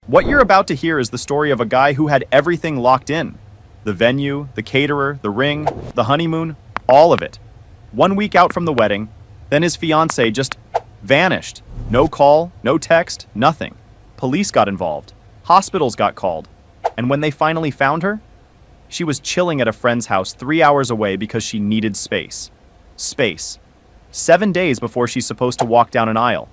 What you're about to hear is the story of a guy who had everything locked in. The venue, the caterer, the ring, the honeymoon, all of it. 1 week out from the wedding, then his fiancée just vanished. No call, no text, nothing. Police got involved. Hospitals got called. And when they finally found her, she was chilling at a friend's house 3 hours away because she needed space. Space. 7 days before she's supposed to walk down an aisle.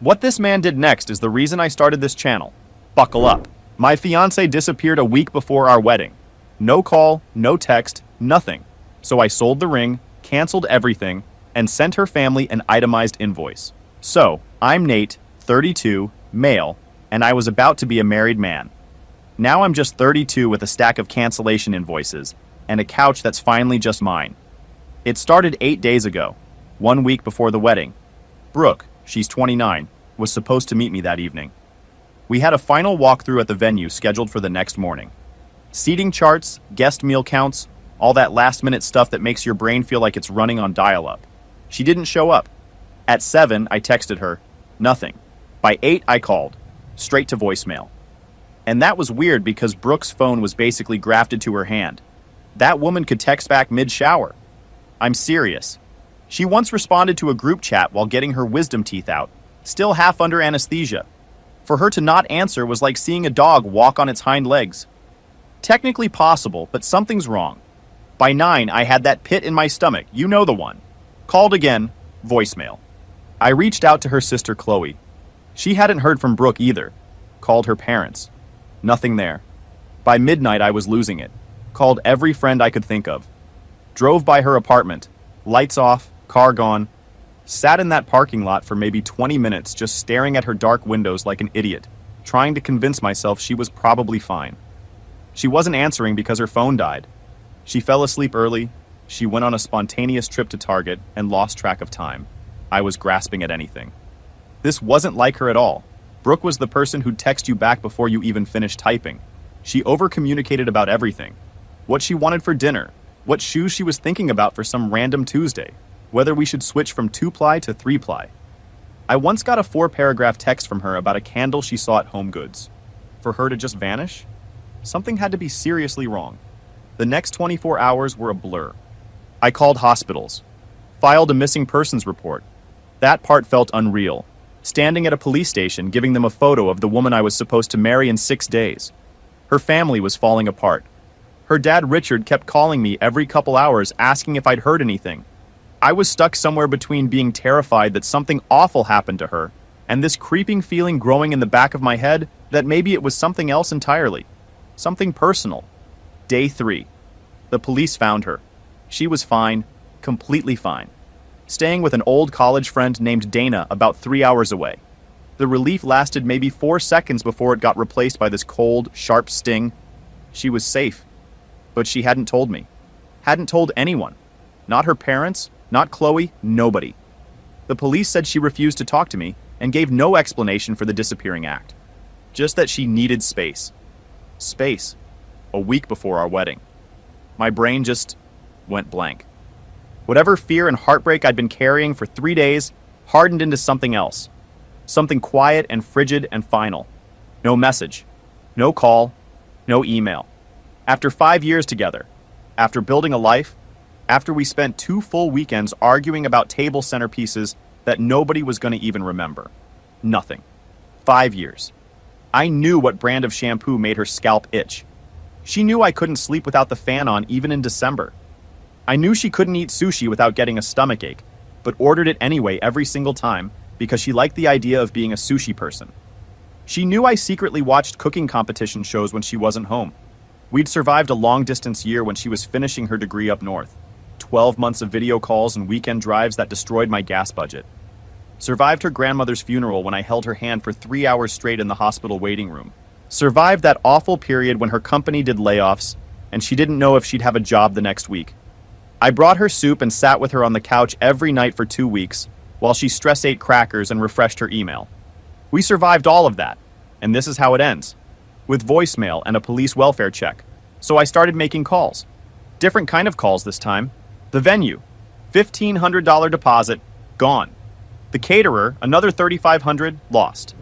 What this man did next is the reason I started this channel. Buckle up. My fiancée disappeared a week before our wedding. No call, no text, nothing. So I sold the ring, canceled everything, and sent her family an itemized invoice. So, I'm Nate, 32, male, and I was about to be a married man. Now I'm just 32 with a stack of cancellation invoices, and a couch that's finally just mine. It started 8 days ago, 1 week before the wedding. Brooke, she's 29, was supposed to meet me that evening. We had a final walkthrough at the venue scheduled for the next morning. Seating charts, guest meal counts, all that last-minute stuff that makes your brain feel like it's running on dial-up. She didn't show up. At 7, I texted her. Nothing. By 8, I called. Straight to voicemail. And that was weird because Brooke's phone was basically grafted to her hand. That woman could text back mid-shower. I'm serious. She once responded to a group chat while getting her wisdom teeth out, still half under anesthesia. For her to not answer was like seeing a dog walk on its hind legs. Technically possible, but something's wrong. By 9, I had that pit in my stomach, you know the one. Called again, voicemail. I reached out to her sister Chloe. She hadn't heard from Brooke either. Called her parents. Nothing there. By midnight, I was losing it. Called every friend I could think of. Drove by her apartment. Lights off, car gone. Sat in that parking lot for maybe 20 minutes just staring at her dark windows like an idiot, trying to convince myself she was probably fine. She wasn't answering because her phone died. She fell asleep early. She went on a spontaneous trip to Target and lost track of time. I was grasping at anything. This wasn't like her at all. Brooke was the person who'd text you back before you even finished typing. She over-communicated about everything. What she wanted for dinner, what shoes she was thinking about for some random Tuesday, whether we should switch from 2-ply to 3-ply. I once got a 4-paragraph text from her about a candle she saw at Home Goods. For her to just vanish? Something had to be seriously wrong. The next 24 hours were a blur. I called hospitals, filed a missing persons report. That part felt unreal. Standing at a police station giving them a photo of the woman I was supposed to marry in 6 days. Her family was falling apart. Her dad Richard kept calling me every couple hours asking if I'd heard anything. I was stuck somewhere between being terrified that something awful happened to her and this creeping feeling growing in the back of my head that maybe it was something else entirely. Something personal. Day 3. The police found her. She was fine, completely fine. Staying with an old college friend named Dana about 3 hours away. The relief lasted maybe 4 seconds before it got replaced by this cold, sharp sting. She was safe. But she hadn't told me. Hadn't told anyone. Not her parents, not Chloe, nobody. The police said she refused to talk to me and gave no explanation for the disappearing act. Just that she needed space. Space. A week before our wedding. My brain just went blank. Whatever fear and heartbreak I'd been carrying for 3 days hardened into something else. Something quiet and frigid and final. No message. No call. No email. After 5 years together, after building a life, after we spent 2 full weekends arguing about table centerpieces that nobody was going to even remember. Nothing. 5 years. I knew what brand of shampoo made her scalp itch. She knew I couldn't sleep without the fan on even in December. I knew she couldn't eat sushi without getting a stomachache, but ordered it anyway every single time because she liked the idea of being a sushi person. She knew I secretly watched cooking competition shows when she wasn't home. We'd survived a long-distance year when she was finishing her degree up north. 12 months of video calls and weekend drives that destroyed my gas budget. Survived her grandmother's funeral when I held her hand for 3 hours straight in the hospital waiting room. Survived that awful period when her company did layoffs and she didn't know if she'd have a job the next week. I brought her soup and sat with her on the couch every night for 2 weeks while she stress ate crackers and refreshed her email. We survived all of that, and this is how it ends. With voicemail and a police welfare check. So I started making calls. Different kind of calls this time. The venue, $1,500 deposit, gone. The caterer, another $3,500, lost.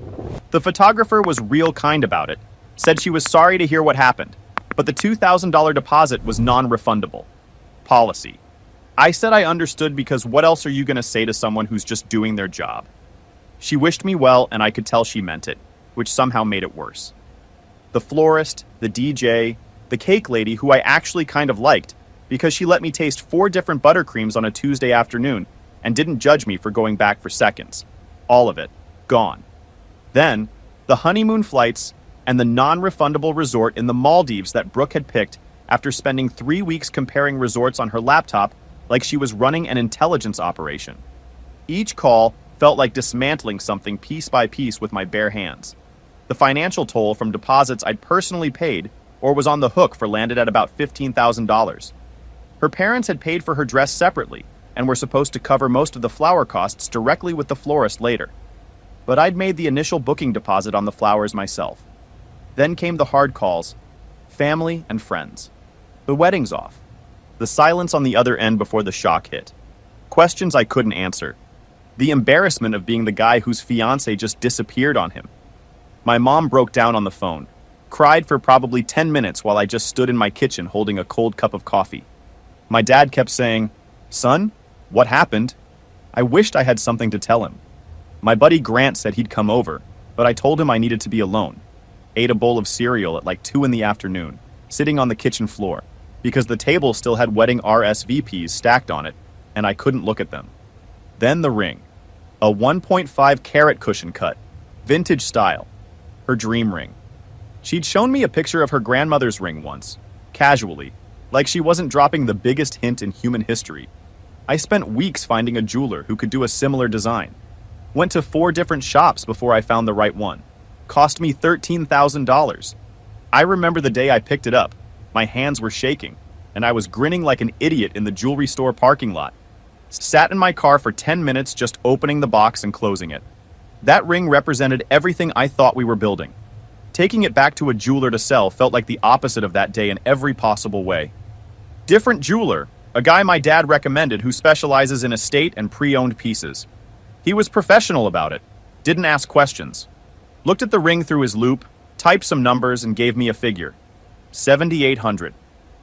The photographer was real kind about it, said she was sorry to hear what happened, but the $2,000 deposit was non-refundable. Policy. I said I understood because what else are you going to say to someone who's just doing their job? She wished me well and I could tell she meant it, which somehow made it worse. The florist, the DJ, the cake lady who I actually kind of liked because she let me taste 4 different buttercreams on a Tuesday afternoon and didn't judge me for going back for seconds. All of it. Gone. Then, the honeymoon flights and the non-refundable resort in the Maldives that Brooke had picked after spending 3 weeks comparing resorts on her laptop like she was running an intelligence operation. Each call felt like dismantling something piece by piece with my bare hands. The financial toll from deposits I'd personally paid or was on the hook for landed at about $15,000. Her parents had paid for her dress separately and were supposed to cover most of the flower costs directly with the florist later. But I'd made the initial booking deposit on the flowers myself. Then came the hard calls, family and friends. The wedding's off. The silence on the other end before the shock hit. Questions I couldn't answer. The embarrassment of being the guy whose fiancée just disappeared on him. My mom broke down on the phone, cried for probably 10 minutes while I just stood in my kitchen holding a cold cup of coffee. My dad kept saying, "Son, what happened?" I wished I had something to tell him. My buddy Grant said he'd come over, but I told him I needed to be alone. Ate a bowl of cereal at like 2 in the afternoon, sitting on the kitchen floor, because the table still had wedding RSVPs stacked on it, and I couldn't look at them. Then the ring. A 1.5 carat cushion cut, vintage style. Her dream ring. She'd shown me a picture of her grandmother's ring once, casually, like she wasn't dropping the biggest hint in human history. I spent weeks finding a jeweler who could do a similar design. Went to 4 different shops before I found the right one. Cost me $13,000. I remember the day I picked it up. My hands were shaking, and I was grinning like an idiot in the jewelry store parking lot. Sat in my car for 10 minutes just opening the box and closing it. That ring represented everything I thought we were building. Taking it back to a jeweler to sell felt like the opposite of that day in every possible way. Different jeweler, a guy my dad recommended who specializes in estate and pre-owned pieces. He was professional about it, didn't ask questions. Looked at the ring through his loupe, typed some numbers and gave me a figure. $7,800.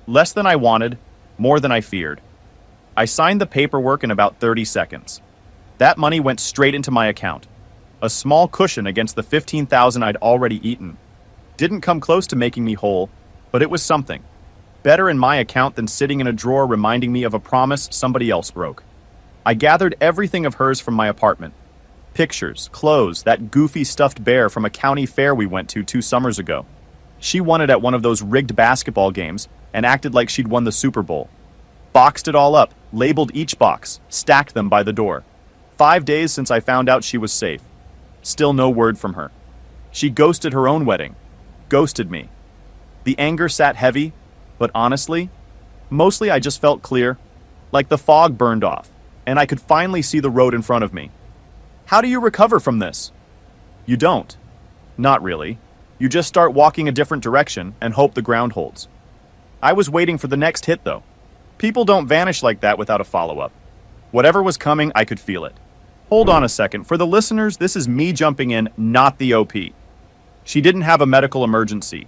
Less than I wanted, more than I feared. I signed the paperwork in about 30 seconds. That money went straight into my account. A small cushion against the $15,000 I'd already eaten. Didn't come close to making me whole, but it was something. Better in my account than sitting in a drawer reminding me of a promise somebody else broke. I gathered everything of hers from my apartment. Pictures, clothes, that goofy stuffed bear from a county fair we went to 2 summers ago. She won it at one of those rigged basketball games and acted like she'd won the Super Bowl. Boxed it all up, labeled each box, stacked them by the door. 5 days since I found out she was safe. Still no word from her. She ghosted her own wedding. Ghosted me. The anger sat heavy, but honestly, mostly I just felt clear, like the fog burned off, and I could finally see the road in front of me. How do you recover from this? You don't. Not really. You just start walking a different direction and hope the ground holds. I was waiting for the next hit, though. People don't vanish like that without a follow-up. Whatever was coming, I could feel it. Hold on a second. For the listeners, this is me jumping in, not the OP. She didn't have a medical emergency.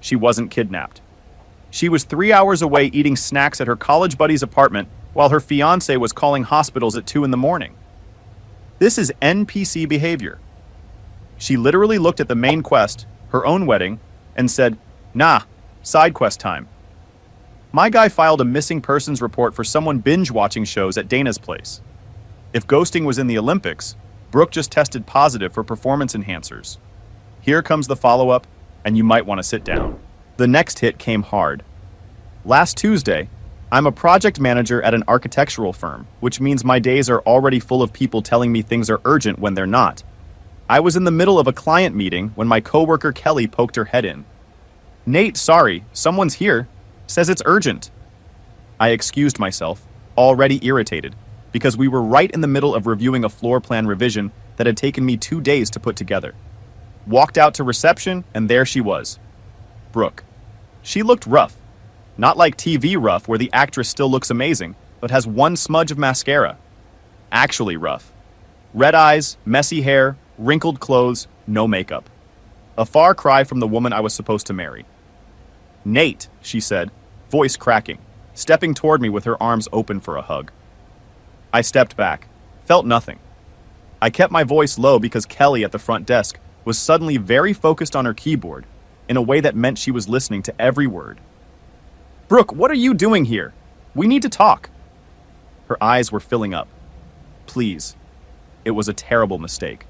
She wasn't kidnapped. She was 3 hours away eating snacks at her college buddy's apartment while her fiancé was calling hospitals at 2 in the morning. This is NPC behavior. She literally looked at the main quest, her own wedding, and said, "Nah, side quest time." My guy filed a missing persons report for someone binge-watching shows at Dana's place. If ghosting was in the Olympics, Brooke just tested positive for performance enhancers. Here comes the follow-up, and you might want to sit down. The next hit came hard. Last Tuesday, I'm a project manager at an architectural firm, which means my days are already full of people telling me things are urgent when they're not. I was in the middle of a client meeting when my coworker Kelly poked her head in. "Nate, sorry, someone's here. Says it's urgent." I excused myself, already irritated, because we were right in the middle of reviewing a floor plan revision that had taken me 2 days to put together. Walked out to reception, and there she was. Brooke. She looked rough. Not like TV rough, where the actress still looks amazing, but has one smudge of mascara. Actually rough. Red eyes, messy hair, wrinkled clothes, no makeup. A far cry from the woman I was supposed to marry. "Nate," she said, voice cracking, stepping toward me with her arms open for a hug. I stepped back, felt nothing. I kept my voice low because Kelly at the front desk was suddenly very focused on her keyboard in a way that meant she was listening to every word. "Brooke, what are you doing here? We need to talk." Her eyes were filling up. "Please." It was a terrible mistake.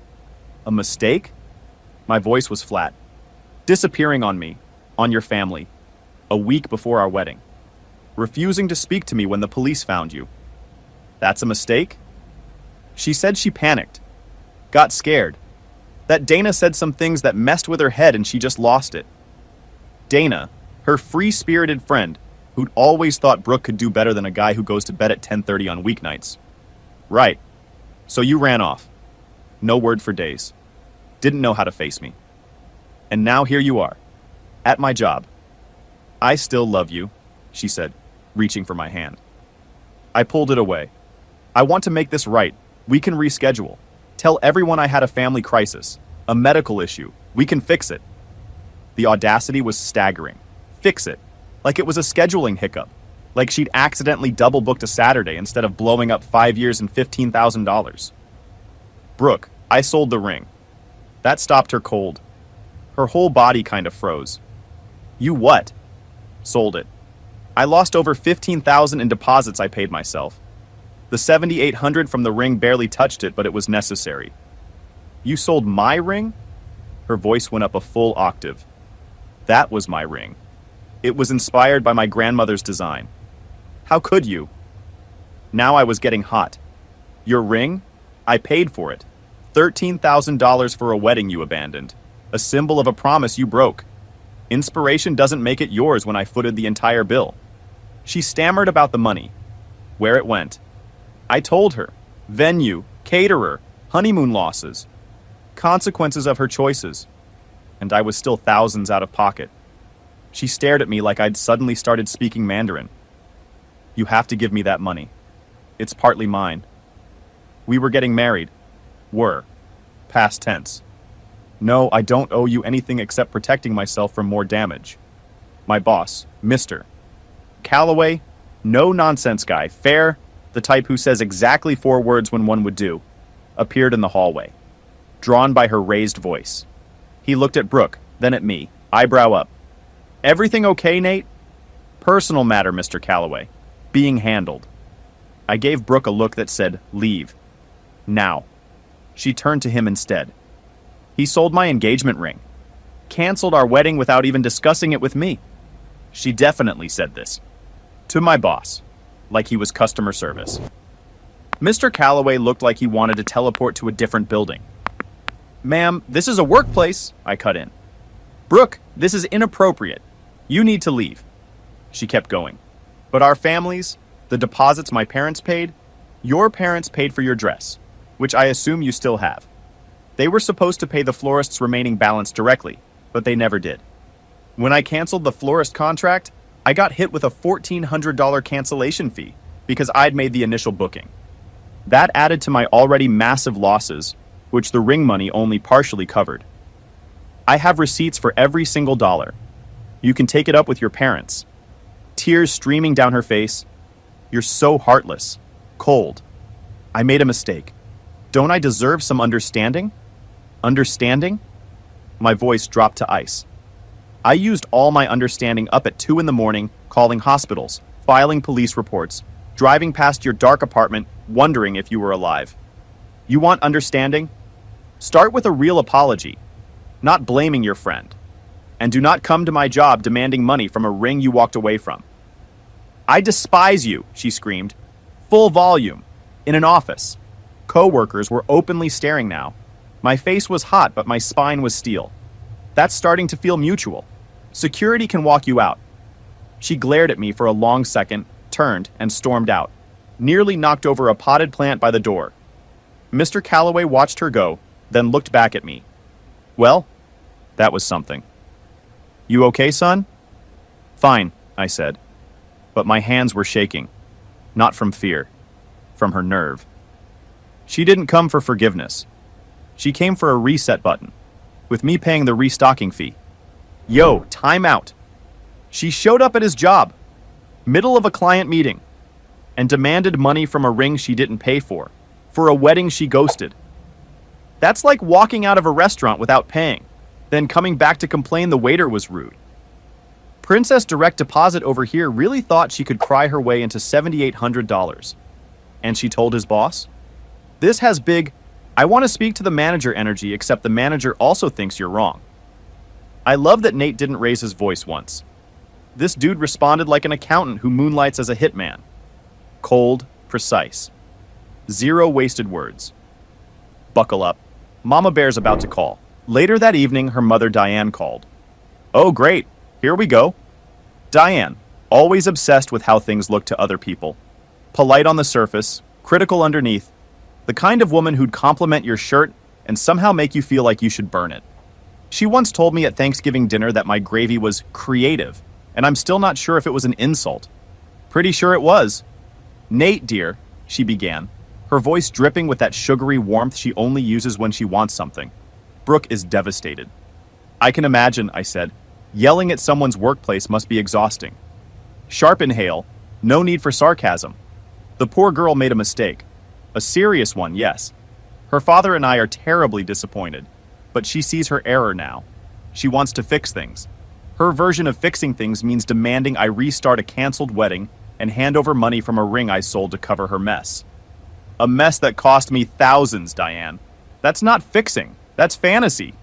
A mistake? My voice was flat. "Disappearing on me, on your family, a week before our wedding. Refusing to speak to me when the police found you. That's a mistake?" She said she panicked, got scared, that Dana said some things that messed with her head and she just lost it. Dana, her free-spirited friend, who'd always thought Brooke could do better than a guy who goes to bed at 10:30 on weeknights. Right. So you ran off. No word for days. Didn't know how to face me. And now here you are, at my job. "I still love you," she said, reaching for my hand. I pulled it away. "I want to make this right. We can reschedule. Tell everyone I had a family crisis, a medical issue. We can fix it." The audacity was staggering. Fix it. Like it was a scheduling hiccup. Like she'd accidentally double-booked a Saturday instead of blowing up 5 years and $15,000. "Brooke, I sold the ring." That stopped her cold. Her whole body kind of froze. "You what?" "Sold it. I lost over $15,000 in deposits I paid myself. The $7,800 from the ring barely touched it, but it was necessary." "You sold my ring?" Her voice went up a full octave. "That was my ring. It was inspired by my grandmother's design. How could you?" Now I was getting hot. "Your ring? I paid for it. $13,000 for a wedding you abandoned. A symbol of a promise you broke. Inspiration doesn't make it yours when I footed the entire bill." She stammered about the money, where it went. I told her. Venue, caterer, honeymoon losses. Consequences of her choices. And I was still thousands out of pocket. She stared at me like I'd suddenly started speaking Mandarin. "You have to give me that money. It's partly mine." We were getting married. Were. Past tense. "No, I don't owe you anything except protecting myself from more damage." My boss, Mr. Calloway, no-nonsense guy, fair, the type who says exactly 4 words when one would do, appeared in the hallway, drawn by her raised voice. He looked at Brooke, then at me, eyebrow up. "Everything okay, Nate?" "Personal matter, Mr. Calloway. Being handled." I gave Brooke a look that said, "Leave. Now." She turned to him instead. "He sold my engagement ring. Canceled our wedding without even discussing it with me." She definitely said this. To my boss, like he was customer service. Mr. Calloway looked like he wanted to teleport to a different building. "Ma'am, this is a workplace," I cut in. "Brooke, this is inappropriate. You need to leave." She kept going. "But our families, the deposits my parents paid, your parents paid for your dress, which I assume you still have. They were supposed to pay the florist's remaining balance directly, but they never did. When I canceled the florist contract, I got hit with a $1,400 cancellation fee because I'd made the initial booking. That added to my already massive losses, which the ring money only partially covered. I have receipts for every single dollar. You can take it up with your parents." Tears streaming down her face. "You're so heartless. Cold. I made a mistake. Don't I deserve some understanding?" "Understanding?" My voice dropped to ice. I used all my understanding up at 2 in the morning, calling hospitals, filing police reports, driving past your dark apartment, wondering if you were alive. You want understanding? Start with a real apology, not blaming your friend. And do not come to my job demanding money from a ring you walked away from. "I despise you," she screamed. Full volume, in an office. Co-workers were openly staring now. My face was hot, but my spine was steel. That's starting to feel mutual. Security can walk you out. She glared at me for a long second, turned, and stormed out. Nearly knocked over a potted plant by the door. Mr. Calloway watched her go, then looked back at me. "Well, that was something." "You okay, son?" "Fine," I said. But my hands were shaking. Not from fear. From her nerve. She didn't come for forgiveness. She came for a reset button. with me paying the restocking fee. Yo, time out. She showed up at his job, middle of a client meeting, and demanded money from a ring she didn't pay for a wedding she ghosted. That's like walking out of a restaurant without paying, then coming back to complain the waiter was rude. Princess Direct Deposit over here really thought she could cry her way into $7,800. And she told his boss? This has big, I want to speak to the manager energy, except the manager also thinks you're wrong. I love that Nate didn't raise his voice once. This dude responded like an accountant who moonlights as a hitman. Cold, precise. Zero wasted words. Buckle up. Mama Bear's about to call. Later that evening, her mother Diane called. Oh, great. Here we go. Diane, always obsessed with how things look to other people. Polite on the surface, critical underneath. The kind of woman who'd compliment your shirt and somehow make you feel like you should burn it. She once told me at Thanksgiving dinner that my gravy was creative, and I'm still not sure if it was an insult. Pretty sure it was. Nate, dear, she began, her voice dripping with that sugary warmth she only uses when she wants something. Brooke is devastated. I can imagine, I said. Yelling at someone's workplace must be exhausting. Sharp inhale, no need for sarcasm. The poor girl made a mistake. A serious one, yes. Her father and I are terribly disappointed, but she sees her error now. She wants to fix things. Her version of fixing things means demanding I restart a canceled wedding and hand over money from a ring I sold to cover her mess. A mess that cost me thousands, Diane. That's not fixing. That's fantasy.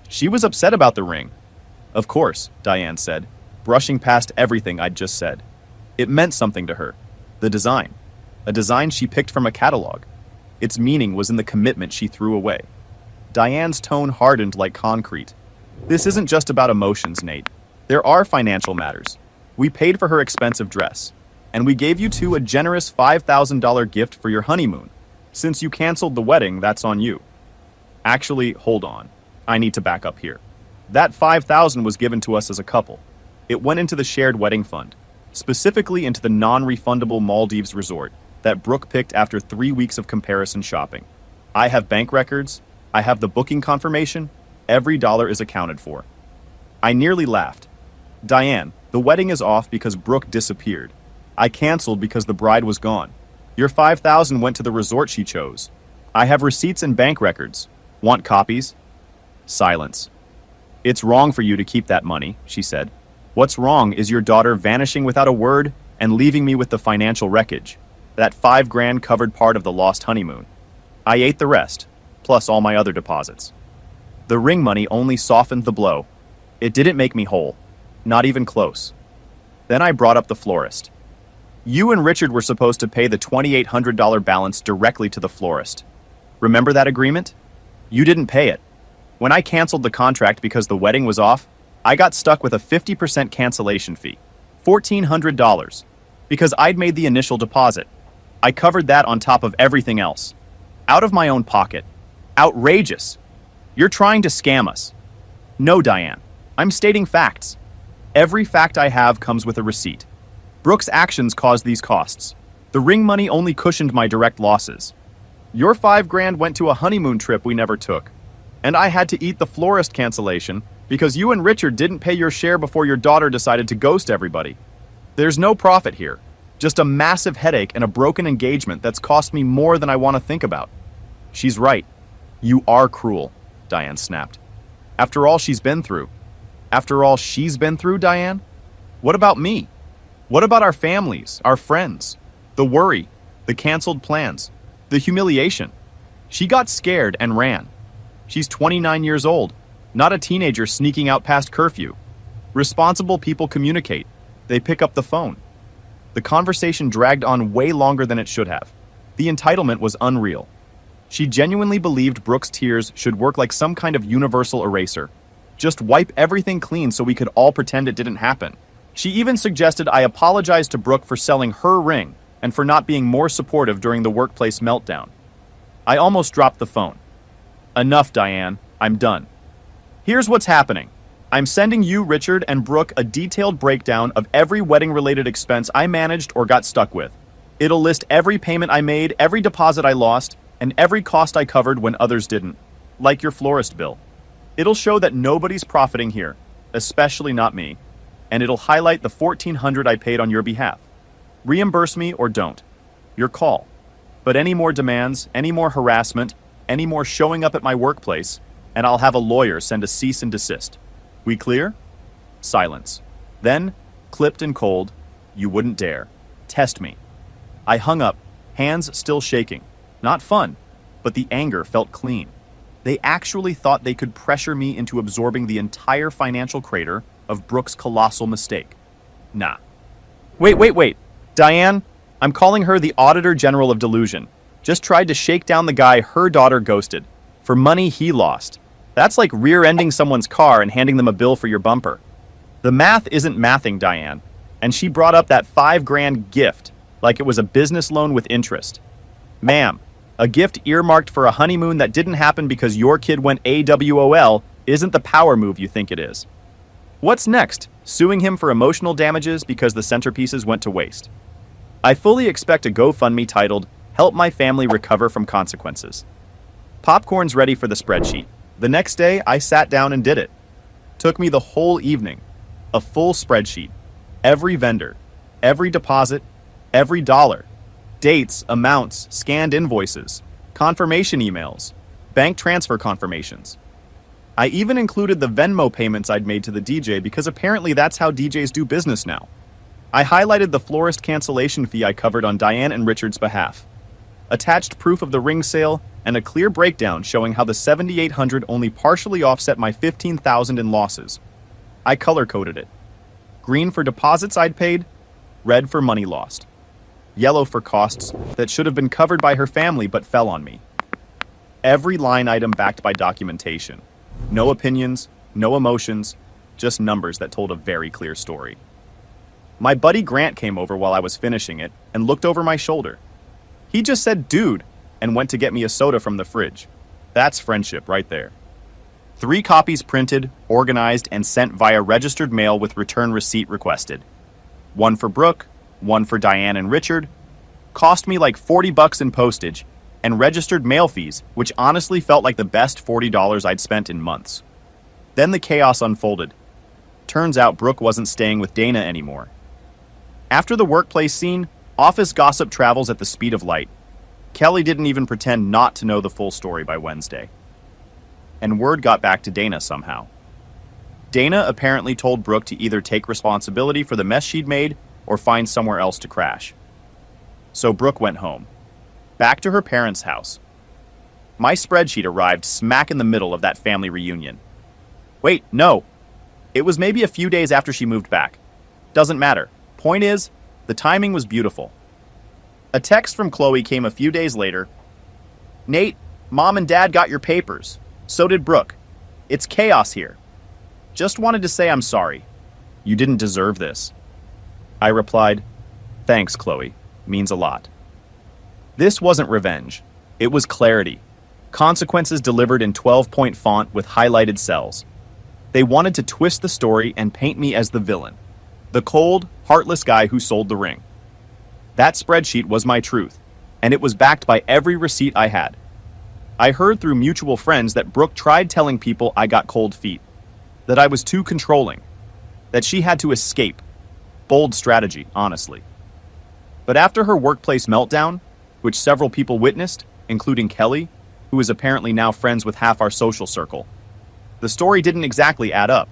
She was upset about the ring. Of course, Diane said, brushing past everything I'd just said. It meant something to her. The design. A design she picked from a catalog. Its meaning was in the commitment she threw away. Diane's tone hardened like concrete. This isn't just about emotions, Nate. There are financial matters. We paid for her expensive dress, and we gave you two a generous $5,000 gift for your honeymoon. Since you canceled the wedding, that's on you. Actually, hold on. I need to back up here. That $5,000 was given to us as a couple. It went into the shared wedding fund, specifically into the non-refundable Maldives resort that Brooke picked after 3 weeks of comparison shopping. I have bank records. I have the booking confirmation. Every dollar is accounted for. I nearly laughed. Diane, the wedding is off because Brooke disappeared. I canceled because the bride was gone. Your $5,000 went to the resort she chose. I have receipts and bank records. Want copies? Silence. It's wrong for you to keep that money, she said. What's wrong is your daughter vanishing without a word and leaving me with the financial wreckage. That $5,000 covered part of the lost honeymoon. I ate the rest, plus all my other deposits. The ring money only softened the blow. It didn't make me whole. Not even close. Then I brought up the florist. You and Richard were supposed to pay the $2,800 balance directly to the florist. Remember that agreement? You didn't pay it. When I canceled the contract because the wedding was off, I got stuck with a 50% cancellation fee, $1,400, because I'd made the initial deposit. I covered that on top of everything else. Out of my own pocket. Outrageous. You're trying to scam us. No, Diane. I'm stating facts. Every fact I have comes with a receipt. Brooke's actions caused these costs. The ring money only cushioned my direct losses. Your $5,000 went to a honeymoon trip we never took. And I had to eat the florist cancellation because you and Richard didn't pay your share before your daughter decided to ghost everybody. There's no profit here. Just a massive headache and a broken engagement that's cost me more than I want to think about. She's right. You are cruel, Diane snapped. After all she's been through. After all she's been through, Diane? What about me? What about our families, our friends? The worry, the canceled plans, the humiliation. She got scared and ran. She's 29 years old, not a teenager sneaking out past curfew. Responsible people communicate. They pick up the phone. The conversation dragged on way longer than it should have. The entitlement was unreal. She genuinely believed Brooke's tears should work like some kind of universal eraser. Just wipe everything clean so we could all pretend it didn't happen. She even suggested I apologize to Brooke for selling her ring and for not being more supportive during the workplace meltdown. I almost dropped the phone. Enough, Diane. I'm done. Here's what's happening. I'm sending you, Richard, and Brooke a detailed breakdown of every wedding-related expense I managed or got stuck with. It'll list every payment I made, every deposit I lost, and every cost I covered when others didn't. Like your florist bill. It'll show that nobody's profiting here, especially not me, and it'll highlight the $1,400 I paid on your behalf. Reimburse me or don't. Your call. But any more demands, any more harassment, any more showing up at my workplace, and I'll have a lawyer send a cease and desist. We clear? Silence. Then, clipped and cold, you wouldn't dare. Test me. I hung up, hands still shaking. Not fun, but the anger felt clean. They actually thought they could pressure me into absorbing the entire financial crater of Brooke's colossal mistake. Nah. Wait. Diane, I'm calling her the Auditor General of Delusion. Just tried to shake down the guy her daughter ghosted. For money he lost. That's like rear-ending someone's car and handing them a bill for your bumper. The math isn't mathing, Diane. And she brought up that $5,000 gift like it was a business loan with interest. Ma'am, a gift earmarked for a honeymoon that didn't happen because your kid went AWOL isn't the power move you think it is. What's next? Suing him for emotional damages because the centerpieces went to waste. I fully expect a GoFundMe titled, Help My Family Recover from Consequences. Popcorn's ready for the spreadsheet. The next day, I sat down and did it. Took me the whole evening. A full spreadsheet. Every vendor. Every deposit. Every dollar. Dates, amounts, scanned invoices. Confirmation emails. Bank transfer confirmations. I even included the Venmo payments I'd made to the DJ because apparently that's how DJs do business now. I highlighted the florist cancellation fee I covered on Diane and Richard's behalf. Attached proof of the ring sale and a clear breakdown showing how the $7,800 only partially offset my $15,000 in losses. I color-coded it. Green for deposits I'd paid, red for money lost. Yellow for costs that should have been covered by her family but fell on me. Every line item backed by documentation. No opinions, no emotions, just numbers that told a very clear story. My buddy Grant came over while I was finishing it and looked over my shoulder. He just said, dude, and went to get me a soda from the fridge. That's friendship right there. 3 copies printed, organized, and sent via registered mail with return receipt requested. 1 for Brooke, 1 for Diane and Richard. Cost me like $40 in postage, and registered mail fees, which honestly felt like the best $40 I'd spent in months. Then the chaos unfolded. Turns out Brooke wasn't staying with Dana anymore. After the workplace scene, office gossip travels at the speed of light. Kelly didn't even pretend not to know the full story by Wednesday. And word got back to Dana somehow. Dana apparently told Brooke to either take responsibility for the mess she'd made or find somewhere else to crash. So Brooke went home. Back to her parents' house. My spreadsheet arrived smack in the middle of that family reunion. Wait, no. It was maybe a few days after she moved back. Doesn't matter. Point is, the timing was beautiful. A text from Chloe came a few days later. Nate, Mom and Dad got your papers. So did Brooke. It's chaos here. Just wanted to say I'm sorry. You didn't deserve this. I replied, thanks, Chloe. Means a lot. This wasn't revenge. It was clarity. Consequences delivered in 12-point font with highlighted cells. They wanted to twist the story and paint me as the villain. The cold, heartless guy who sold the ring. That spreadsheet was my truth, and it was backed by every receipt I had. I heard through mutual friends that Brooke tried telling people I got cold feet, that I was too controlling, that she had to escape. Bold strategy, honestly. But after her workplace meltdown, which several people witnessed, including Kelly, who is apparently now friends with half our social circle, the story didn't exactly add up.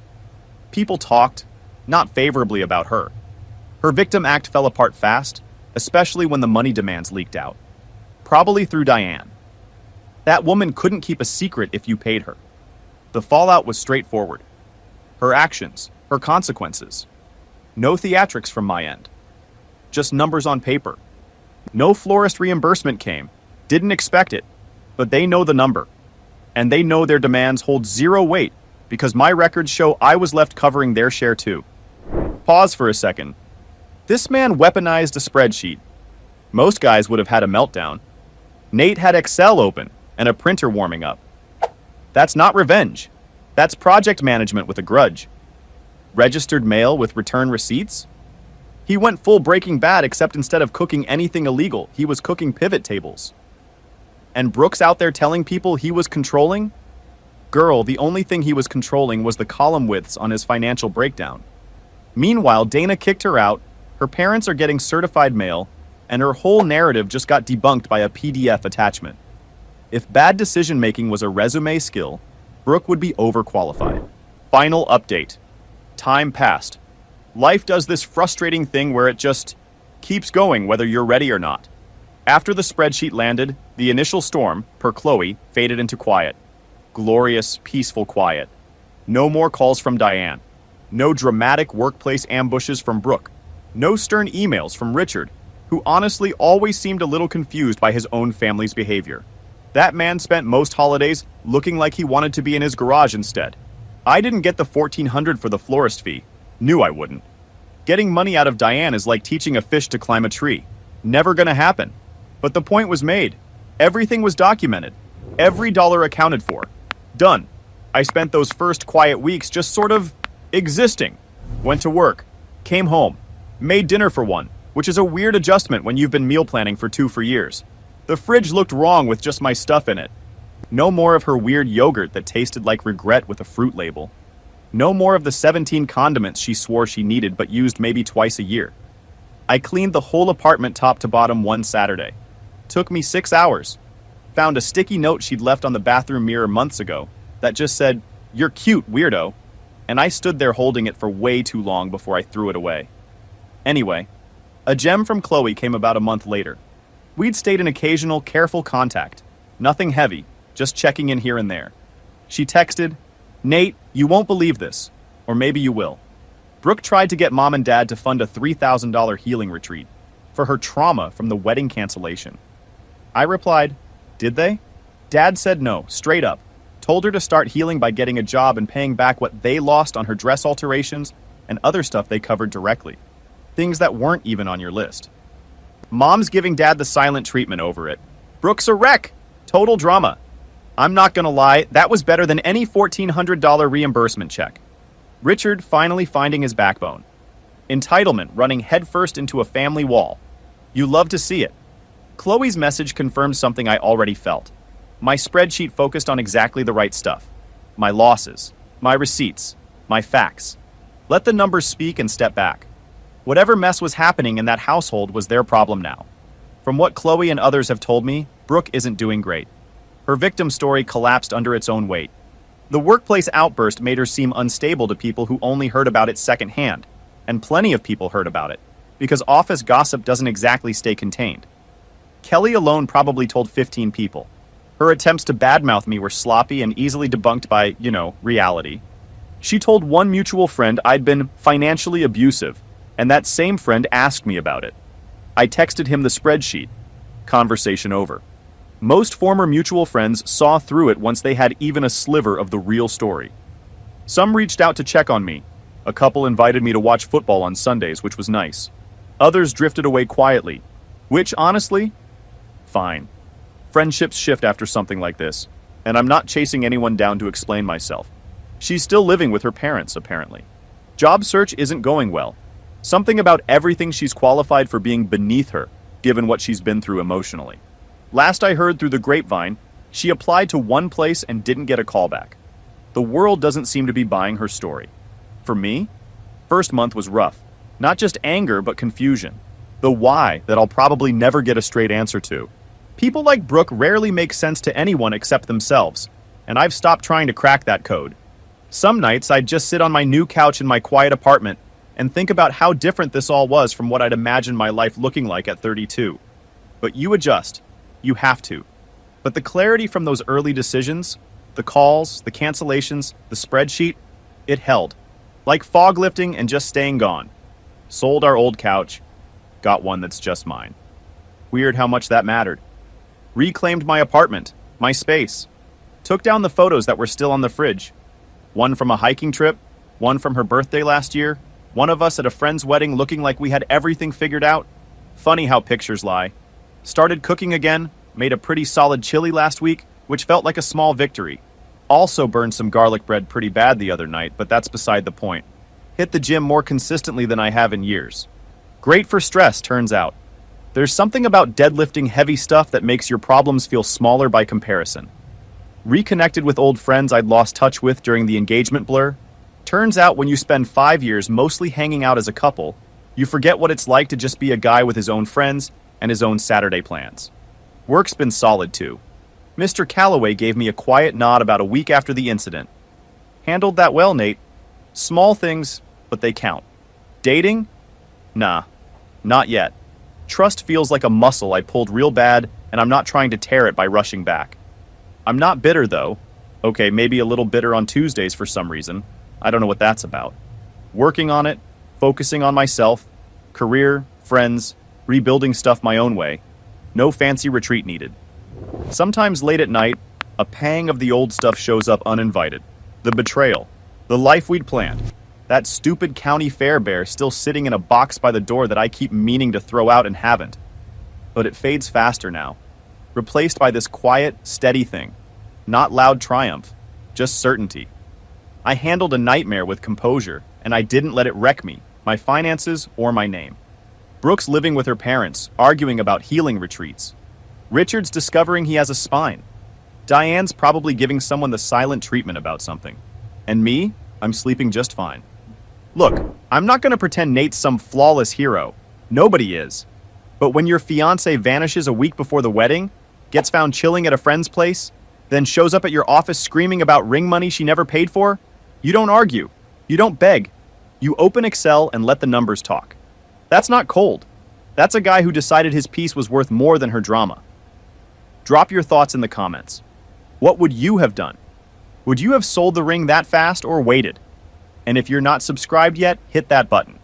People talked, not favorably about her. Her victim act fell apart fast, especially when the money demands leaked out. Probably through Diane. That woman couldn't keep a secret if you paid her. The fallout was straightforward. Her actions, her consequences. No theatrics from my end. Just numbers on paper. No florist reimbursement came. Didn't expect it. But they know the number. And they know their demands hold zero weight because my records show I was left covering their share too. Pause for a second. This man weaponized a spreadsheet. Most guys would have had a meltdown. Nate had Excel open and a printer warming up. That's not revenge. That's project management with a grudge. Registered mail with return receipts? He went full Breaking Bad except instead of cooking anything illegal, he was cooking pivot tables. And Brooks out there telling people he was controlling? Girl, the only thing he was controlling was the column widths on his financial breakdown. Meanwhile, Dana kicked her out, her parents are getting certified mail, and her whole narrative just got debunked by a PDF attachment. If bad decision-making was a resume skill, Brooke would be overqualified. Final update. Time passed. Life does this frustrating thing where it just keeps going whether you're ready or not. After the spreadsheet landed, the initial storm, per Chloe, faded into quiet. Glorious, peaceful quiet. No more calls from Diane. No dramatic workplace ambushes from Brooke. No stern emails from Richard, who honestly always seemed a little confused by his own family's behavior. That man spent most holidays looking like he wanted to be in his garage instead. I didn't get the $1,400 for the florist fee. Knew I wouldn't. Getting money out of Diane is like teaching a fish to climb a tree. Never gonna happen. But the point was made. Everything was documented. Every dollar accounted for. Done. I spent those first quiet weeks just sort of existing. Went to work. Came home. Made dinner for one, which is a weird adjustment when you've been meal planning for 2 for years. The fridge looked wrong with just my stuff in it. No more of her weird yogurt that tasted like regret with a fruit label. No more of the 17 condiments she swore she needed but used maybe twice a year. I cleaned the whole apartment top to bottom one Saturday. Took me 6 hours. Found a sticky note she'd left on the bathroom mirror months ago that just said, "You're cute, weirdo." And I stood there holding it for way too long before I threw it away. Anyway, a gem from Chloe came about a month later. We'd stayed in occasional, careful contact. Nothing heavy, just checking in here and there. She texted, "Nate, you won't believe this. Or maybe you will. Brooke tried to get mom and dad to fund a $3,000 healing retreat for her trauma from the wedding cancellation." I replied, "Did they?" Dad said no, straight up. Told her to start healing by getting a job and paying back what they lost on her dress alterations and other stuff they covered directly. Things that weren't even on your list. Mom's giving Dad the silent treatment over it. Brooke's a wreck. Total drama. I'm not gonna lie, that was better than any $1,400 reimbursement check. Richard finally finding his backbone. Entitlement running headfirst into a family wall. You love to see it. Chloe's message confirmed something I already felt. My spreadsheet focused on exactly the right stuff. My losses, my receipts, my facts. Let the numbers speak and step back. Whatever mess was happening in that household was their problem now. From what Chloe and others have told me, Brooke isn't doing great. Her victim story collapsed under its own weight. The workplace outburst made her seem unstable to people who only heard about it secondhand, and plenty of people heard about it, because office gossip doesn't exactly stay contained. Kelly alone probably told 15 people. Her attempts to badmouth me were sloppy and easily debunked by, reality. She told one mutual friend I'd been financially abusive, and that same friend asked me about it. I texted him the spreadsheet. Conversation over. Most former mutual friends saw through it once they had even a sliver of the real story. Some reached out to check on me. A couple invited me to watch football on Sundays, which was nice. Others drifted away quietly, which, honestly, fine. Friendships shift after something like this, and I'm not chasing anyone down to explain myself. She's still living with her parents, apparently. Job search isn't going well. Something about everything she's qualified for being beneath her, given what she's been through emotionally. Last I heard through the grapevine, she applied to one place and didn't get a call back. The world doesn't seem to be buying her story. For me, first month was rough. Not just anger, but confusion. The why that I'll probably never get a straight answer to. People like Brooke rarely make sense to anyone except themselves, and I've stopped trying to crack that code. Some nights I'd just sit on my new couch in my quiet apartment and think about how different this all was from what I'd imagined my life looking like at 32. But you adjust. You have to. But the clarity from those early decisions, the calls, the cancellations, the spreadsheet, it held. Like fog lifting and just staying gone. Sold our old couch. Got one that's just mine. Weird how much that mattered. Reclaimed my apartment, my space. Took down the photos that were still on the fridge. One from a hiking trip, one from her birthday last year, one of us at a friend's wedding looking like we had everything figured out. Funny how pictures lie. Started cooking again, made a pretty solid chili last week, which felt like a small victory. Also burned some garlic bread pretty bad the other night, but that's beside the point. Hit the gym more consistently than I have in years. Great for stress, turns out. There's something about deadlifting heavy stuff that makes your problems feel smaller by comparison. Reconnected with old friends I'd lost touch with during the engagement blur. Turns out when you spend 5 years mostly hanging out as a couple, you forget what it's like to just be a guy with his own friends and his own Saturday plans. Work's been solid too. Mr. Calloway gave me a quiet nod about a week after the incident. Handled that well, Nate. Small things, but they count. Dating? Nah, not yet. Trust feels like a muscle I pulled real bad, and I'm not trying to tear it by rushing back. I'm not bitter, though. Okay, maybe a little bitter on Tuesdays for some reason. I don't know what that's about. Working on it, focusing on myself, career, friends, rebuilding stuff my own way. No fancy retreat needed. Sometimes late at night, a pang of the old stuff shows up uninvited. The betrayal. The life we'd planned. That stupid county fair bear still sitting in a box by the door that I keep meaning to throw out and haven't. But it fades faster now. Replaced by this quiet, steady thing. Not loud triumph, just certainty. I handled a nightmare with composure, and I didn't let it wreck me, my finances, or my name. Brooke's living with her parents, arguing about healing retreats. Richard's discovering he has a spine. Diane's probably giving someone the silent treatment about something. And me, I'm sleeping just fine. Look, I'm not going to pretend Nate's some flawless hero. Nobody is. But when your fiancé vanishes a week before the wedding, gets found chilling at a friend's place, then shows up at your office screaming about ring money she never paid for, you don't argue. You don't beg. You open Excel and let the numbers talk. That's not cold. That's a guy who decided his piece was worth more than her drama. Drop your thoughts in the comments. What would you have done? Would you have sold the ring that fast or waited? And if you're not subscribed yet, hit that button.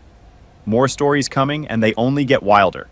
More stories coming, and they only get wilder.